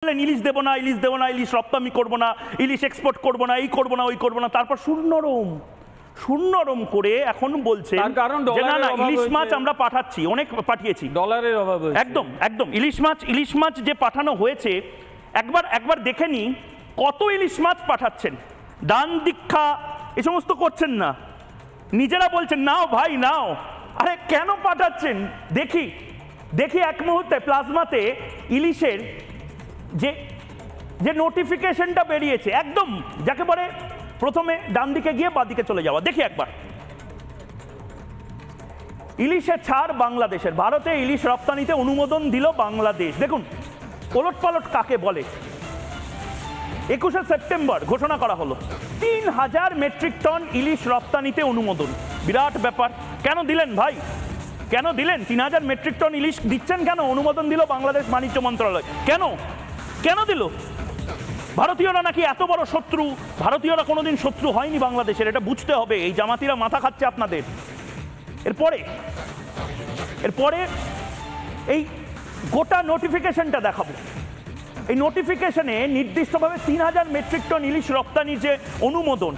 ইলিশ দেবো না, ইলিশ দেবো না, ইলিশ রপ্তানি করবো না, ইলিশ এক্সপোর্ট করবো না, এই করবো না, ওই করবো না, তারপর শূন্যরম করে এখন বলছে যে না না ইলিশ মাছ আমরা পাঠাচ্ছি, অনেক পাঠিয়েছি, ডলারের অভাব। একদম একদম ইলিশ মাছ যে পাঠানো হয়েছে একবার দেখে নি কত ইলিশ মাছ পাঠাচ্ছেন। দান দীক্ষা এ সমস্ত করছেন না, নিজেরা বলছেন নাও ভাই নাও। আরে কেন পাঠাচ্ছেন দেখি এক মুহূর্তে প্লাজমাতে ইলিশের যে নোটিফিকেশনটা বেরিয়েছে, একদম যাকে বলে প্রথমে ডান দিকে গিয়ে বাঁ দিকে চলে যাওয়া। দেখি একবার, ইলিশের ছাড় বাংলাদেশের, ভারতে ইলিশ রপ্তানিতে অনুমোদন দিল বাংলাদেশ। দেখুন ওলটপালট কাকে বলে। 21শে সেপ্টেম্বর ঘোষণা করা হলো 3000 মেট্রিক টন ইলিশ রপ্তানিতে অনুমোদন। বিরাট ব্যাপার। কেন দিলেন ভাই, কেন দিলেন? 3000 মেট্রিক টন ইলিশ দিচ্ছেন কেন? অনুমোদন দিল বাংলাদেশ বাণিজ্য মন্ত্রণালয়। কেন দিল? ভারতীয়রা নাকি এত বড় শত্রু? ভারতীয়রা কোনোদিন শত্রু হয়নি বাংলাদেশের, এটা বুঝতে হবে। এই জামাতিরা মাথা খাচ্ছে আপনাদের। এরপরে এই গোটা নোটিফিকেশনটা দেখাবো। এই নোটিফিকেশনে নির্দিষ্টভাবে 3000 মেট্রিক টন ইলিশ রপ্তানির যে অনুমোদন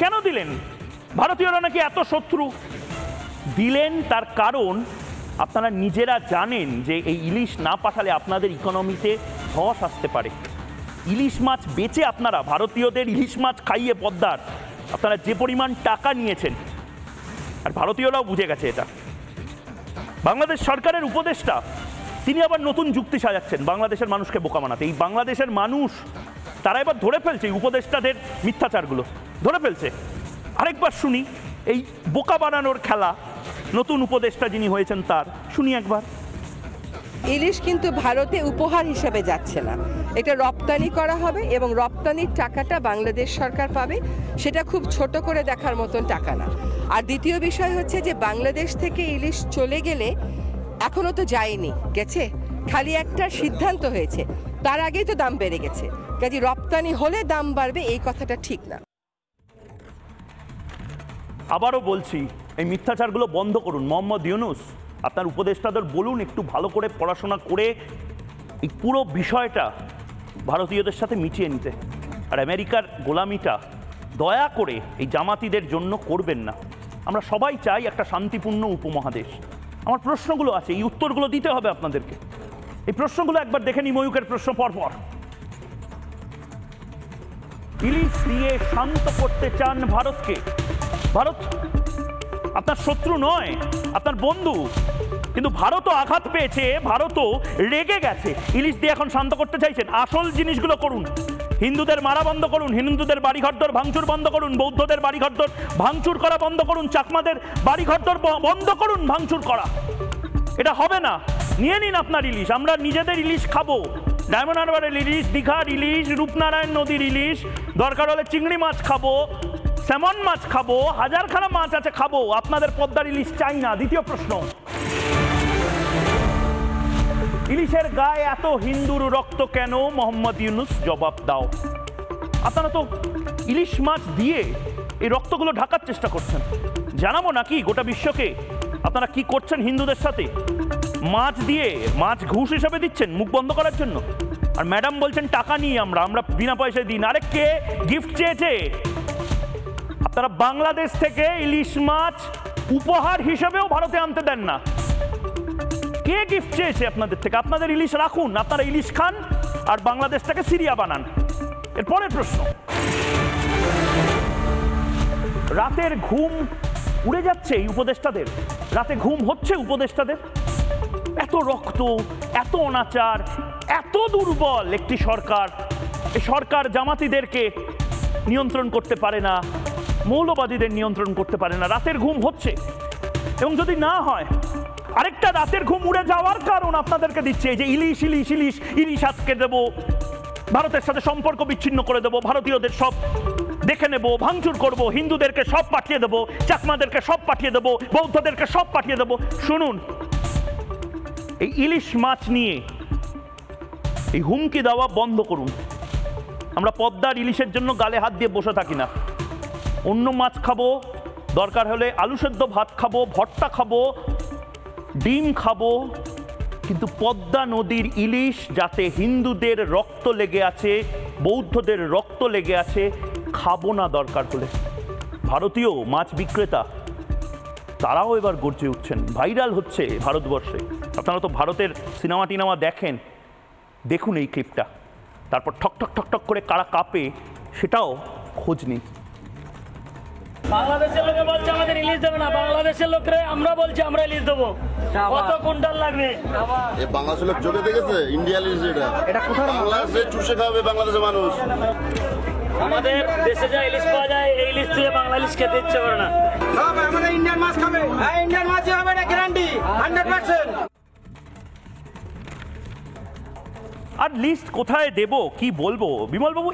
কেন দিলেন? ভারতীয়রা নাকি এত শত্রু দিলেন, তার কারণ আপনারা নিজেরা জানেন যে এই ইলিশ না পাঠালে আপনাদের ইকোনমিতে ধস আসতে পারে। ইলিশ মাছ বেচে আপনারা ভারতীয়দের ইলিশ মাছ খাইয়ে পদ্মার আপনারা যে পরিমাণ টাকা নিয়েছেন, আর ভারতীয়রাও বুঝে গেছে এটা। বাংলাদেশ সরকারের উপদেষ্টা তিনি আবার নতুন যুক্তি সাজাচ্ছেন বাংলাদেশের মানুষকে বোকা বানাতে। এই বাংলাদেশের মানুষ তারা এবার ধরে ফেলছে উপদেষ্টাদের মিথ্যাচারগুলো, ধরে ফেলছে। আরেকবার শুনি এই বোকা বানানোর খেলা নতুন উপদেষ্টা যিনি হয়েছেন তার, শুনি একবার। ইলিশ কিন্তু ভারতে উপহার হিসেবে যাচ্ছে না, এটা রপ্তানি করা হবে এবং রপ্তানির টাকাটা বাংলাদেশ সরকার পাবে। সেটা খুব ছোট করে দেখার মতন টাকা না। আর দ্বিতীয় বিষয় হচ্ছে যে বাংলাদেশ থেকে ইলিশ চলে গেলে, এখনো তো যায়নি, গেছে, খালি একটা সিদ্ধান্ত হয়েছে, তার আগেই তো দাম বেড়ে গেছে। কাজে রপ্তানি হলে দাম বাড়বে এই কথাটা ঠিক না। আবারও বলছি এই মিথ্যাচারগুলো বন্ধ করুন। মোহাম্মদ ইউনূস আপনার উপদেষ্টাদের বলুন একটু ভালো করে পড়াশোনা করে এই পুরো বিষয়টা ভারতীয়দের সাথে মিটিয়ে নিতে। আর আমেরিকার গোলামিটা দয়া করে এই জামাতিদের জন্য করবেন না। আমরা সবাই চাই একটা শান্তিপূর্ণ উপমহাদেশ। আমার প্রশ্নগুলো আছে, এই উত্তরগুলো দিতে হবে আপনাদেরকে। এই প্রশ্নগুলো একবার দেখে নি। ময়ূকের প্রশ্ন পরপর। ইলিশ দিয়ে শান্ত করতে চান ভারতকে। ভারত আপনার শত্রু নয়, আপনার বন্ধু, কিন্তু ভারতও আঘাত পেয়েছে, ভারতও রেগে গেছে। ইলিশ দিয়ে এখন শান্ত করতে চাইছেন। আসল জিনিসগুলো করুন। হিন্দুদের মারা বন্ধ করুন, হিন্দুদের বাড়িঘরদর ভাঙচুর বন্ধ করুন, বৌদ্ধদের বাড়িঘরদর ভাঙচুর করা বন্ধ করুন, চাকমাদের বাড়িঘরদর বন্ধ করুন ভাঙচুর করা। এটা হবে না। নিয়ে নিন আপনার ইলিশ, আমরা নিজেদের ইলিশ খাবো। ডায়মন্ড হারবারের ইলিশ, দীঘার ইলিশ, রূপনারায়ণ নদীর ইলিশ, দরকার হলে চিংড়ি মাছ খাবো, স্যামন মাছ খাবো, হাজারখানা মাছ আছে খাবো। আপনাদের পদ্মার ইলিশ চাই না। দ্বিতীয় প্রশ্ন, ইলিশের গায়ে এত হিন্দুর রক্ত কেন? মোহাম্মদ ইউনূস জবাব দাও। আপনারা তো ইলিশ মাছ দিয়ে এই রক্তগুলো ঢাকার চেষ্টা করছেন। জানাবো নাকি গোটা বিশ্বকে আপনারা কি করছেন হিন্দুদের সাথে? মাছ দিয়ে, মাছ ঘুষ হিসাবে দিচ্ছেন মুখ বন্ধ করার জন্য। আর ম্যাডাম বলছেন টাকা নিয়ে আমরা বিনা পয়সায় দিন। আরে কে গিফট চেয়েছে? আপনারা বাংলাদেশ থেকে ইলিশ মাছ উপহার হিসেবেও ভারতে আনতে দেন না। কে গিফট চেয়েছে আপনাদের থেকে? আপনাদের ইলিশ রাখুন, আপনারা ইলিশ খান আর বাংলাদেশটাকে সিরিয়া বানান। এর পরের প্রশ্ন, রাতের ঘুম উড়ে যাচ্ছে এই উপদেষ্টাদের, রাতে ঘুম হচ্ছে উপদেষ্টাদের। এত রক্ত, এত অনাচার, এত দুর্বল একটি সরকার। এই সরকার জামাতিদেরকে নিয়ন্ত্রণ করতে পারে না, মৌলবাদীদের নিয়ন্ত্রণ করতে পারে না। রাতের ঘুম হচ্ছে, এবং যদি না হয় আরেকটা রাতের ঘুম উড়ে যাওয়ার কারণ আপনাদেরকে দিচ্ছে যে ইলিশ ইলিশ ইলিশ ইলিশ আটকে দেবো, ভারতের সাথে সম্পর্ক বিচ্ছিন্ন করে দেবো, ভারতীয়দের সব দেখে নেব, ভাঙচুর করব, হিন্দুদেরকে সব পাঠিয়ে দেবো, চাকমাদেরকে সব পাঠিয়ে দেবো, বৌদ্ধদেরকে সব পাঠিয়ে দেবো। শুনুন, এই ইলিশ মাছ নিয়ে এই হুমকি দেওয়া বন্ধ করুন। আমরা পদ্মার ইলিশের জন্য গালে হাত দিয়ে বসে থাকি না। অন্য মাছ খাবো, দরকার হলে আলু সেদ্ধ ভাত খাবো, ভর্তা খাবো, ডিম খাবো, কিন্তু পদ্মা নদীর ইলিশ যাতে হিন্দুদের রক্ত লেগে আছে, বৌদ্ধদের রক্ত লেগে আছে, খাবো না দরকার হলে। ভারতীয় মাছ বিক্রেতা তারাও এবার গর্জে উঠছেন, ভাইরাল হচ্ছে ভারতবর্ষে। আপনারা তো ভারতের সিনেমা টিনেমা দেখেন, দেখুন এই ক্লিপটা, তারপর ঠক ঠক ঠক ঠক করে কারা কাঁপে সেটাও খোঁজ নিন। বাংলাদেশের লোকে বলছে আমাদের ইলিশ দেবে না, বাংলাদেশের লোকরে আমরা বলছি আমরা ইলিশ দেবো। কত কুইন্টাল লাগবে? এই বাংলাদেশের লোক চোখে দেখেছে ইন্ডিয়া ইলিশ, এটা কোথায় বাংলাদেশে চুষে খাবে বাংলাদেশের মানুষ। আমাদের দেশে যা ইলিশ পাওয়া যায় এই ইলিশ থেকে বাংলা ইলিশ খেতে ইচ্ছে করে না। আমাদের ইন্ডিয়ান মাছ খাবে, হ্যাঁ ইন্ডিয়ান মাছ হবে, এটা গ্যারান্টি 100%। আর লিস্ট কোথায় দেব, কি বলবো বিমলবাবু?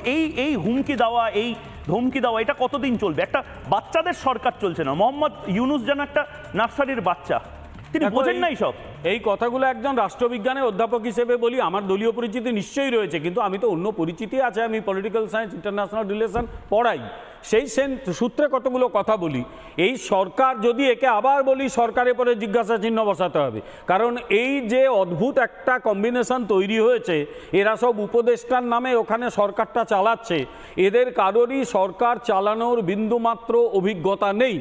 এই হুমকি দেওয়া, এই ধমকি দেওয়া, এটা কতদিন চলবে? একটা বাচ্চাদের সরকার চলছে না, মোহাম্মদ ইউনুস যেন একটা নার্সারির বাচ্চা, তিনি বোঝেন নাই সব। এই কথাগুলো একজন রাষ্ট্রবিজ্ঞানের অধ্যাপক হিসেবে বলি, আমার দলীয় পরিচিতি নিশ্চয়ই রয়েছে, কিন্তু আমি তো অন্য পরিচিতি আছে, আমি পলিটিক্যাল সায়েন্স ইন্টারন্যাশনাল রিলেশন পড়াই, সেই সূত্রে কতগুলো কথা বলি। এই সরকার যদি একে আবার বলি, সরকারের পরে জিজ্ঞাসা চিহ্ন বসাতে হবে, কারণ এই যে অদ্ভুত একটা কম্বিনেশন তৈরি হয়েছে, এরা সব উপদেষ্টার নামে ওখানে সরকারটা চালাচ্ছে, এদের কারোরই সরকার চালানোর বিন্দুমাত্র অভিজ্ঞতা নেই।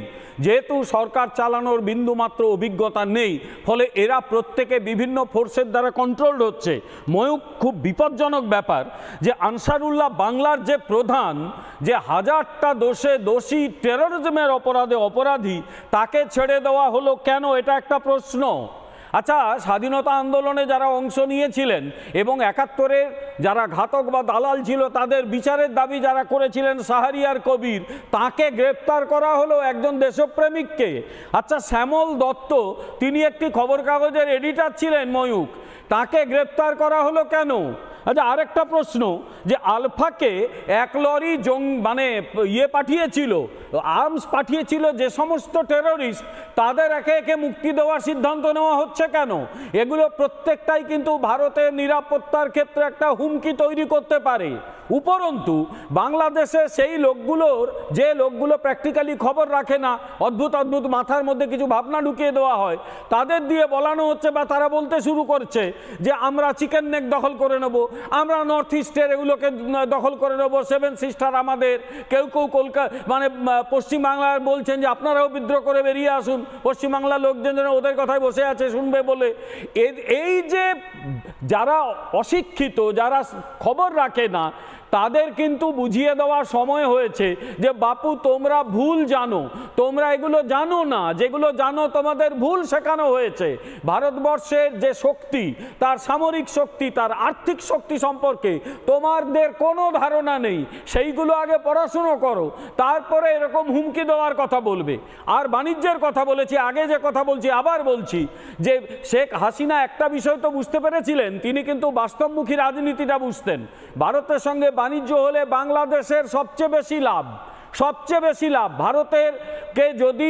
যেহেতু সরকার চালানোর বিন্দুমাত্র অভিজ্ঞতা নেই, ফলে এরা প্রত্যেকে বিভিন্ন ফোর্সের দ্বারা কন্ট্রোলড হচ্ছে। ময়ূক, খুব বিপজ্জনক ব্যাপার যে আনসারুল্লাহ বাংলার যে প্রধান, যে হাজারটা দোষে দোষী, টেরোরিজমের অপরাধে অপরাধী, তাকে ছেড়ে দেওয়া হলো কেন? এটা একটা প্রশ্ন। আচ্ছা, স্বাধীনতা আন্দোলনে যারা অংশ নিয়েছিলেন এবং ৭১-এর যারা ঘাতক বা দালাল ছিল তাদের বিচারের দাবি যারা করেছিলেন, শাহরিয়ার কবির, তাকে গ্রেপ্তার করা হলো, একজন দেশপ্রেমিককে। আচ্ছা, শ্যামল দত্ত, তিনি একটি খবর কাগজের এডিটর ছিলেন, ময়ূক, তাকে গ্রেপ্তার করা হলো কেন? আচ্ছা, আরেকটা প্রশ্ন, যে আলফাকে ১ লরি পাঠিয়েছিল, আর্মস পাঠিয়েছিল যে সমস্ত টেরোরিস্ট, তাদের একে একে মুক্তি দেওয়ার সিদ্ধান্ত নেওয়া হচ্ছে কেন? এগুলো প্রত্যেকটাই কিন্তু ভারতের নিরাপত্তার ক্ষেত্রে একটা হুমকি তৈরি করতে পারে। উপরন্তু বাংলাদেশে সেই লোকগুলোর, যে লোকগুলো প্র্যাকটিক্যালি খবর রাখে না, অদ্ভুত অদ্ভুত মাথার মধ্যে কিছু ভাবনা ঢুকিয়ে দেওয়া হয়, তাদের দিয়ে বলানো হচ্ছে বা তারা বলতে শুরু করছে যে আমরা চিকেন নেক দখল করে নেব, আমরা নর্থ ইস্টের এগুলোকে দখল করে নেব, 7 সিস্টার আমাদের। কেউ কেউ পশ্চিমবাংলার বলছেন যে আপনারাও বিদ্রোহ করে বেরিয়ে আসুন, পশ্চিমবাংলার লোকজন যেন ওদের কথায় বসে আছে শুনবে বলে। এই যে যারা অশিক্ষিত, যারা খবর রাখে না, তাদের কিন্তু বুঝিয়ে দেওয়ার সময় হয়েছে যে বাপু তোমরা ভুল জানো, তোমরা এগুলো জানো না, যেগুলো জানো তোমাদের ভুল শেখানো হয়েছে। ভারতবর্ষের যে শক্তি, তার সামরিক শক্তি, তার আর্থিক শক্তি সম্পর্কে তোমাদের কোনো ধারণা নেই, সেইগুলো আগে পড়াশুনো করো, তারপরে এরকম হুমকি দেওয়ার কথা বলবে। আর বাণিজ্যের কথা বলেছি, আগে যে কথা বলছি আবার বলছি, যে শেখ হাসিনা একটা বিষয় তো বুঝতে পেরেছিলেন, তিনি কিন্তু বাস্তবমুখী রাজনীতিটা বুঝতেন। ভারতের সঙ্গে বাণিজ্য হলে বাংলাদেশের সবচেয়ে বেশি লাভ, সবচেয়ে বেশি লাভ। ভারতেরকে যদি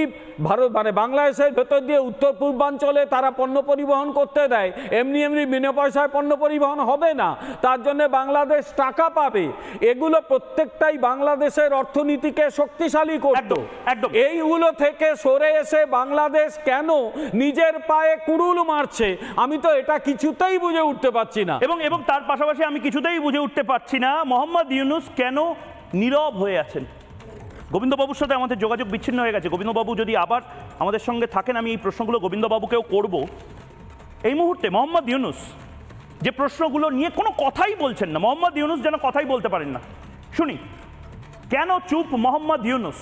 বাংলাদেশের ভেতর দিয়ে উত্তর পূর্বাঞ্চলে তারা পণ্য পরিবহন করতে দেয়, এমনি এমনি বিনা পয়সায় পণ্য পরিবহন হবে না, তার জন্য বাংলাদেশ টাকা পাবে। এগুলো প্রত্যেকটাই বাংলাদেশের অর্থনীতিকে শক্তিশালী করত। এইগুলো থেকে সরে এসে বাংলাদেশ কেন নিজের পায়ে কুড়ুল মারছে, আমি তো এটা কিছুতেই বুঝে উঠতে পারছি না। এবং তার পাশাপাশি আমি কিছুতেই বুঝে উঠতে পারছি না মোহাম্মদ ইউনুস কেন নীরব হয়ে আছেন। গোবিন্দবাবুর সাথে আমাদের যোগাযোগ বিচ্ছিন্ন হয়ে গেছে। গোবিন্দবাবু যদি আবার আমাদের সঙ্গে থাকেন, আমি এই প্রশ্নগুলো গোবিন্দবাবুকেও করব। এই মুহূর্তে মোহাম্মদ ইউনুস যে প্রশ্নগুলো নিয়ে কোনো কথাই বলছেন না, মোহাম্মদ ইউনুস যেন কথাই বলতে পারেন না। শুনি কেন চুপ মোহাম্মদ ইউনুস?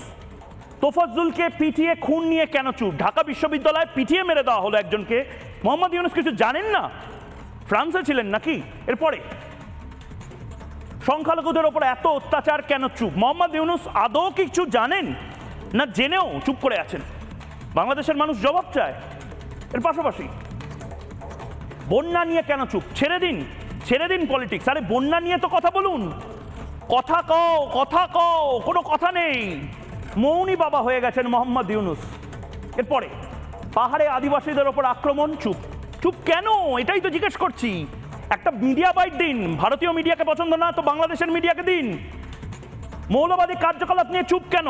তোফাজ্জুলকে পিটিয়ে খুন নিয়ে কেন চুপ? ঢাকা বিশ্ববিদ্যালয়ে পিটিয়ে মেরে দেওয়া হলো একজনকে, মোহাম্মদ ইউনুস কিছু জানেন না? ফ্রান্সে ছিলেন নাকি? এরপরে সংখ্যালঘুদের ওপর এত অত্যাচার কেন চুপ? মোহাম্মদ ইউনুস আদৌ কিছু জানেন না জেনেও চুপ করে আছেন? বাংলাদেশের মানুষ জবাব চায়। এর পাশাপাশি বন্যা নিয়ে কেন চুপ? ছেড়ে দিন পলিটিক্স, আরে বন্যা নিয়ে তো কথা বলুন, কথা কও, কোনো কথা নেই, মৌনী বাবা হয়ে গেছেন মোহাম্মদ ইউনুস। এরপরে পাহাড়ে আদিবাসীদের ওপর আক্রমণ, চুপ কেন? এটাই তো জিজ্ঞেস করছি। একটা মিডিয়া বাইট দিন, ভারতীয় মিডিয়াকে পছন্দ না তো বাংলাদেশের মিডিয়াকে দিন। মৌলবাদী কার্যকলাপ নিয়ে চুপ কেন?